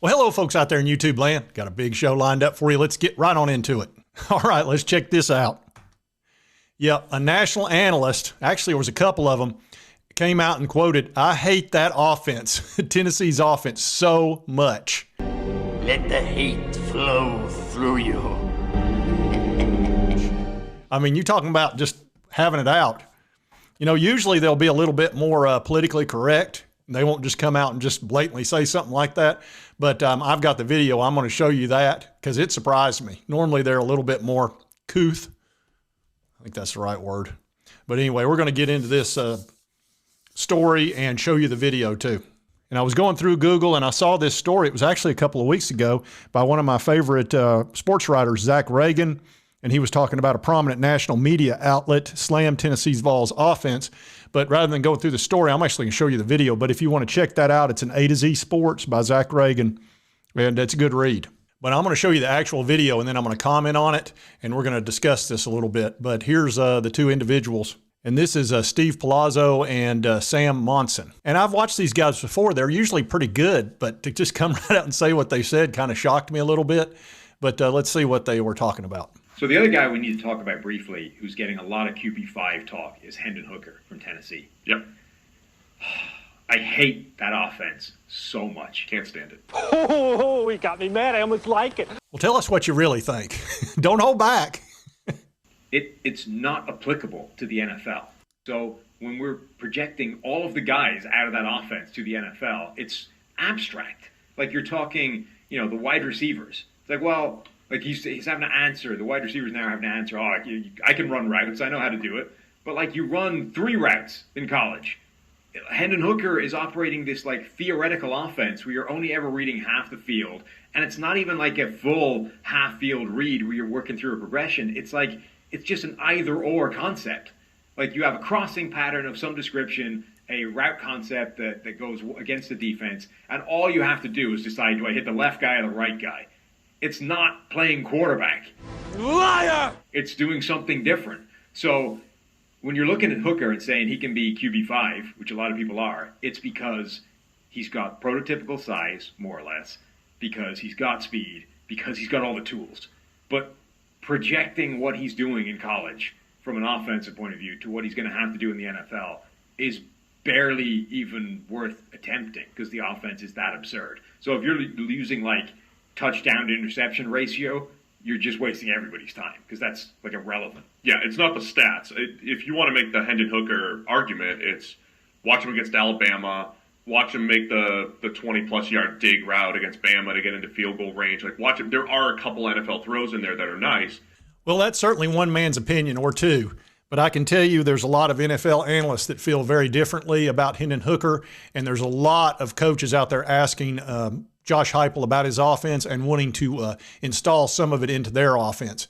Well, hello, folks out there in YouTube land. Got a big show lined up for you. Let's get right on into it. All right, let's check this out. Yeah, a national analyst, actually there was a couple of them, came out and quoted, "I hate that offense, Tennessee's offense, so much." Let the hate flow through you. I mean, you're talking about just having it out. You know, usually they'll be a little bit more politically correct. They won't just come out and just blatantly say something like that. But I've got the video. I'm going to show you that because it surprised me. Normally they're a little bit more couth. I think that's the right word. But anyway, we're going to get into this story and show you the video too. And I was going through Google and I saw this story. It was actually a couple of weeks ago by one of my favorite sports writers, Zach Reagan. And he was talking about a prominent national media outlet slammed Tennessee's Vols offense. But rather than going through the story, I'm actually going to show you the video. But if you want to check that out, it's an A to Z Sports by Zach Reagan, and it's a good read. But I'm going to show you the actual video, and then I'm going to comment on it, and we're going to discuss this a little bit. But here's the two individuals. And this is Steve Palazzo and Sam Monson. And I've watched these guys before. They're usually pretty good, but to just come right out and say what they said kind of shocked me a little bit. But let's see what they were talking about. So the other guy we need to talk about briefly, who's getting a lot of QB5 talk, is Hendon Hooker from Tennessee. Yep. I hate that offense so much. Can't stand it. Oh, he got me mad. I almost like it. Well, tell us what you really think. Don't hold back. It's not applicable to the NFL. So when we're projecting all of the guys out of that offense to the NFL, it's abstract. Like you're talking, the wide receivers. It's like, well, like he's having to answer. The wide receivers now are having to answer. Oh, I can run routes. I know how to do it. But like you run 3 routes in college. Hendon Hooker is operating this like theoretical offense where you're only ever reading half the field. And it's not even like a full half field read where you're working through a progression. It's like, it's just an either or concept. Like you have a crossing pattern of some description, a route concept that goes against the defense. And all you have to do is decide, do I hit the left guy or the right guy? It's not playing quarterback. Liar! It's doing something different. So when you're looking at Hooker and saying he can be QB5, which a lot of people are, it's because he's got prototypical size, more or less, because he's got speed, because he's got all the tools. But projecting what he's doing in college from an offensive point of view to what he's going to have to do in the NFL is barely even worth attempting because the offense is that absurd. So if you're using like touchdown to interception ratio, you're just wasting everybody's time because that's like irrelevant. Yeah, it's not the stats. If you want to make the Hendon Hooker argument, it's watch him against Alabama, watch him make the 20-plus yard dig route against Bama to get into field goal range. Like watch him. There are a couple NFL throws in there that are nice. Well, that's certainly one man's opinion or two. But I can tell you there's a lot of NFL analysts that feel very differently about Hendon Hooker, and there's a lot of coaches out there asking Josh Heupel about his offense and wanting to install some of it into their offense.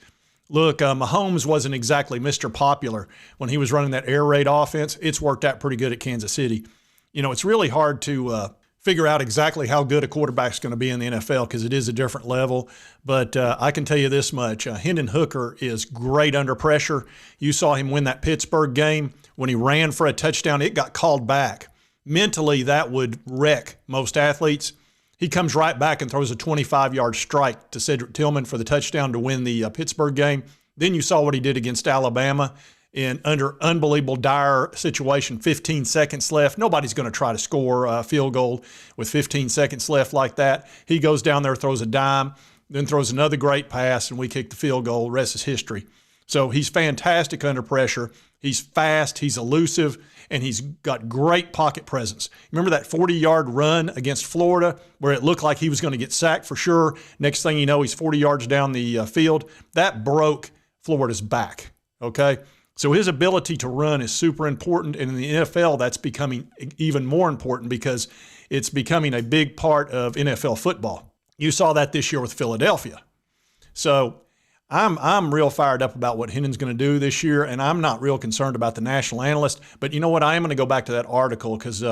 Look, Mahomes wasn't exactly Mr. Popular when he was running that air raid offense. It's worked out pretty good at Kansas City. It's really hard to figure out exactly how good a quarterback's going to be in the NFL because it is a different level. But I can tell you this much. Hendon Hooker is great under pressure. You saw him win that Pittsburgh game. When he ran for a touchdown, it got called back. Mentally, that would wreck most athletes. He comes right back and throws a 25-yard strike to Cedric Tillman for the touchdown to win the Pittsburgh game. Then you saw what he did against Alabama in under unbelievable dire situation, 15 seconds left. Nobody's going to try to score a field goal with 15 seconds left like that. He goes down there, throws a dime, then throws another great pass, and we kick the field goal. The rest is history. So he's fantastic under pressure. He's fast, he's elusive, and he's got great pocket presence. Remember that 40-yard run against Florida where it looked like he was going to get sacked for sure? Next thing you know, he's 40 yards down the field. That broke Florida's back, okay? So his ability to run is super important, and in the NFL, that's becoming even more important because it's becoming a big part of NFL football. You saw that this year with Philadelphia. So I'm real fired up about what Hendon's going to do this year, and I'm not real concerned about the national analyst. But you know what? I am going to go back to that article because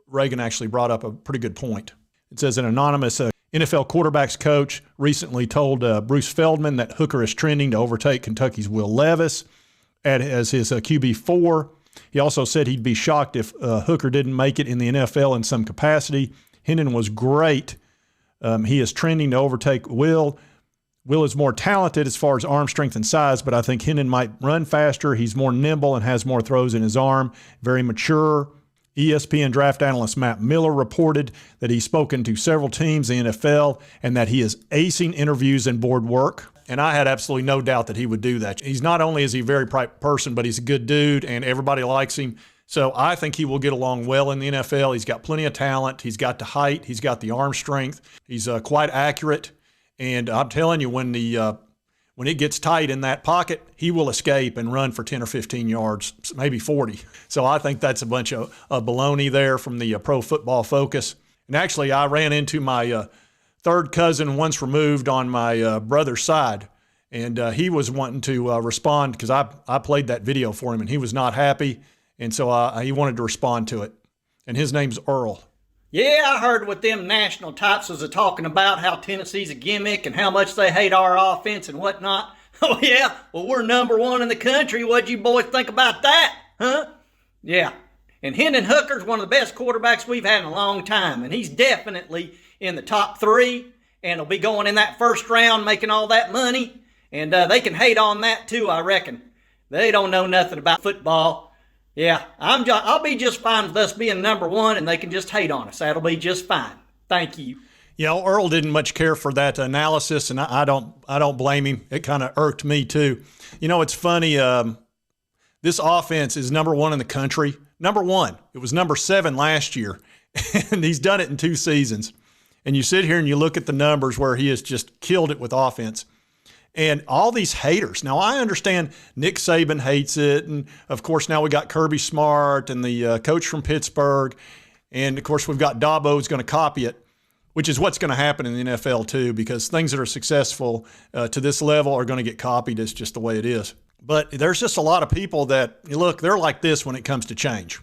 Reagan actually brought up a pretty good point. It says an anonymous NFL quarterbacks coach recently told Bruce Feldman that Hooker is trending to overtake Kentucky's Will Levis as his QB4. He also said he'd be shocked if Hooker didn't make it in the NFL in some capacity. Hendon was great He is trending to overtake Will. Will is more talented as far as arm strength and size, but I think Hendon might run faster. He's more nimble and has more throws in his arm. Very mature. ESPN draft analyst Matt Miller reported that he's spoken to several teams in the NFL and that he is acing interviews and board work. And I had absolutely no doubt that he would do that. He's not only is he a very bright person, but he's a good dude and everybody likes him. So I think he will get along well in the NFL. He's got plenty of talent. He's got the height. He's got the arm strength. He's quite accurate. And I'm telling you, when it gets tight in that pocket, he will escape and run for 10 or 15 yards, maybe 40. So I think that's a bunch of baloney there from the Pro Football Focus. And actually, I ran into my third cousin once removed on my brother's side, and he was wanting to respond because I played that video for him, and he was not happy, and so he wanted to respond to it. And his name's Earl. Yeah, I heard what them national types was talking about, how Tennessee's a gimmick and how much they hate our offense and whatnot. Oh, yeah? Well, we're number one in the country. What'd you boys think about that? Huh? Yeah. And Hendon Hooker's one of the best quarterbacks we've had in a long time, and he's definitely in the top 3, and he'll be going in that first round making all that money. And they can hate on that too, I reckon. They don't know nothing about football. Yeah, I'll be just fine with us being number 1, and they can just hate on us. That'll be just fine. Thank you. You know, Earl didn't much care for that analysis, and I don't blame him. It kind of irked me too. You know, it's funny. This offense is number 1 in the country. Number 1. It was number 7 last year, and he's done it in 2 seasons. And you sit here and you look at the numbers where he has just killed it with offense. And all these haters. Now, I understand Nick Saban hates it. And, of course, now we got Kirby Smart and the coach from Pittsburgh. And, of course, we've got Dabo who's going to copy it, which is what's going to happen in the NFL too, because things that are successful to this level are going to get copied. It's just the way it is. But there's just a lot of people that, look, they're like this when it comes to change.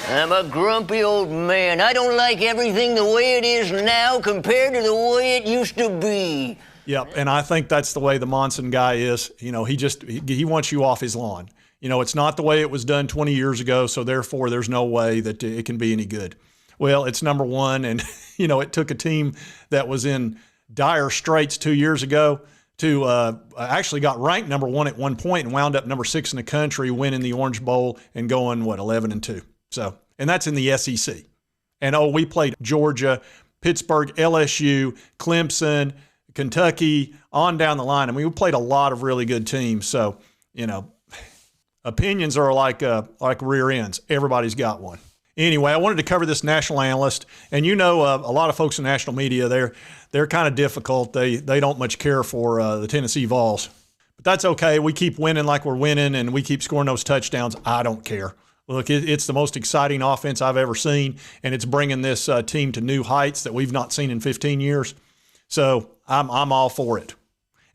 I'm a grumpy old man. I don't like everything the way it is now compared to the way it used to be. Yep, and I think that's the way the Monson guy is. You know, he wants you off his lawn. You know, it's not the way it was done 20 years ago, so therefore there's no way that it can be any good. Well, it's number 1, and, you know, it took a team that was in dire straits 2 years ago to actually got ranked number 1 at one point and wound up number 6 in the country, winning the Orange Bowl and going, 11-2. So, and that's in the SEC. And, we played Georgia, Pittsburgh, LSU, Clemson, Kentucky, on down the line. I mean, we played a lot of really good teams. So, you know, opinions are like rear ends. Everybody's got one. Anyway, I wanted to cover this national analyst. And you know, a lot of folks in national media, they're kind of difficult. They don't much care for the Tennessee Vols. But that's okay. We keep winning like we're winning, and we keep scoring those touchdowns. I don't care. Look, it's the most exciting offense I've ever seen, and it's bringing this team to new heights that we've not seen in 15 years. So I'm all for it.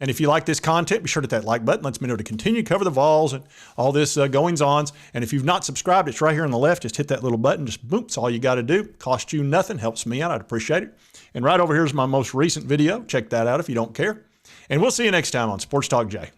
And if you like this content, be sure to hit that like button. Lets me know to continue to cover the Vols and all this goings-ons. And if you've not subscribed, it's right here on the left. Just hit that little button. Just boom, it's all you got to do. Costs you nothing. Helps me out. I'd appreciate it. And right over here is my most recent video. Check that out if you don't care. And we'll see you next time on Sports Talk Jay.